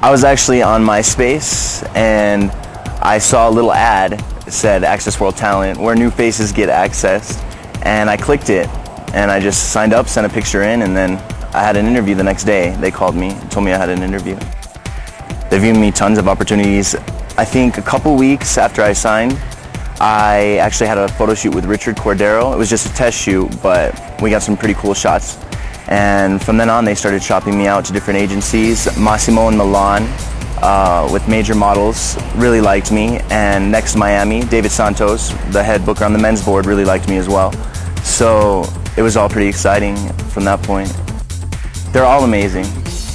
I was actually on MySpace and I saw a little ad that said Access World Talent, where new faces get accessed, and I clicked it and I just signed up, sent a picture in, and then I had an interview the next day. They called me and told me I had an interview. They've given me tons of opportunities. I think a couple weeks after I signed, I actually had a photo shoot with Richard Cordero. It was just a test shoot, but we got some pretty cool shots. And from then on, they started shopping me out to different agencies. Massimo in Milan, with major models, really liked me. And next Miami, David Santos, the head booker on the men's board, really liked me as well. So it was all pretty exciting from that point. They're all amazing.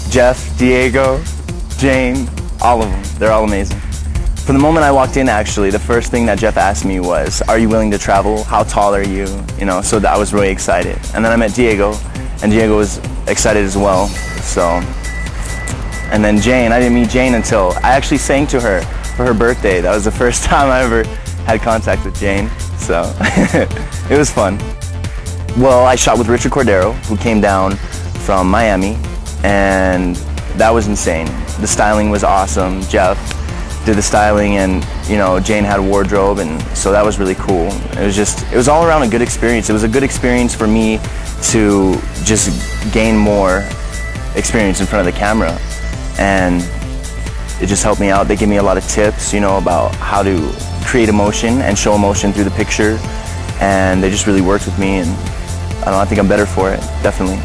Jeff, Diego, Jane, all of them. They're all amazing. From the moment I walked in, actually, the first thing that Jeff asked me was, "Are you willing to travel? How tall are you?" You know, so I was really excited. And then I met Diego, and Diego was excited as well. So, and then Jane, I didn't meet Jane until I actually sang to her for her birthday. That was the first time I ever had contact with Jane. So it was fun. Well, I shot with Richard Cordero, who came down from Miami, and that was insane. The styling was awesome. Jeff did the styling, and you know, Jane had a wardrobe, and so that was really cool. It was all around a good experience. It was a good experience for me to just gain more experience in front of the camera, and it just helped me out. They gave me a lot of tips, you know, about how to create emotion and show emotion through the picture, and they just really worked with me, and I don't know, I think I'm better for it, definitely.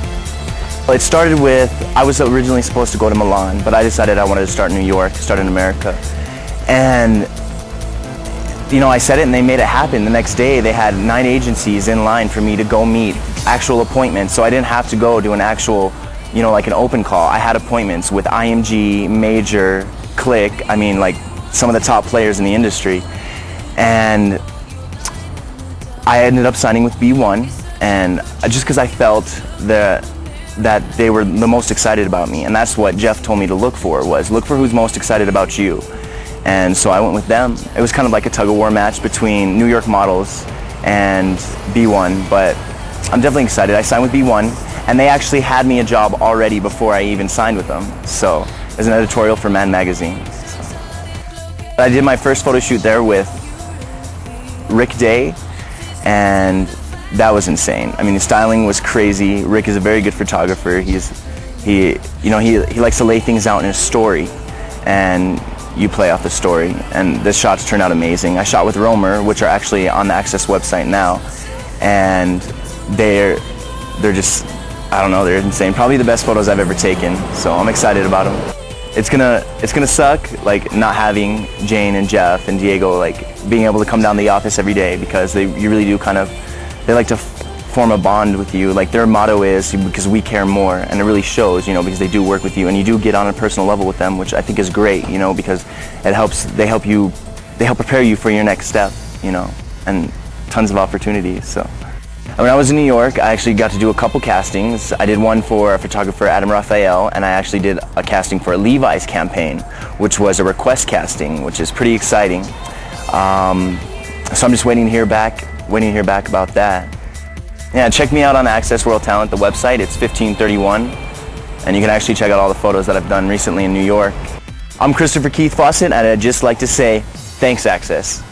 It started with, I was originally supposed to go to Milan, but I decided I wanted to start in New York, start in America. And, you know, I said it and they made it happen. The next day they had 9 agencies in line for me to go meet, actual appointments. So I didn't have to go to an actual, you know, like an open call. I had appointments with IMG, Major, Click, I mean, like some of the top players in the industry. And I ended up signing with B1, and just because I felt that they were the most excited about me, and that's what Jeff told me to look for, was look for who's most excited about you. And so I went with them. It was kind of like a tug-of-war match between New York models and B1, but I'm definitely excited. I signed with B1, and they actually had me a job already before I even signed with them. So it was an editorial for Man Magazine. So I did my first photo shoot there with Rick Day, and that was insane. I mean, the styling was crazy. Rick is a very good photographer. He likes to lay things out in a story, and you play off the story. And the shots turned out amazing. I shot with Romer, which are actually on the Access website now, and they're just, I don't know, they're insane. Probably the best photos I've ever taken. So I'm excited about them. It's gonna suck, like, not having Jane and Jeff and Diego, like, being able to come down to the office every day, because you really do kind of, they like to form a bond with you. Like, their motto is, because we care more, and it really shows, you know, because they do work with you, and you do get on a personal level with them, which I think is great, you know, because it helps, they help prepare you for your next step, you know, and tons of opportunities. So when I was in New York, I actually got to do a couple castings. I did one for a photographer, Adam Raphael, and I actually did a casting for a Levi's campaign, which was a request casting, which is pretty exciting. So I'm just waiting to hear back about that. Yeah, check me out on Access World Talent, the website. It's 1531, and you can actually check out all the photos that I've done recently in New York. I'm Christopher Keith Faucet, and I'd just like to say, thanks, Access.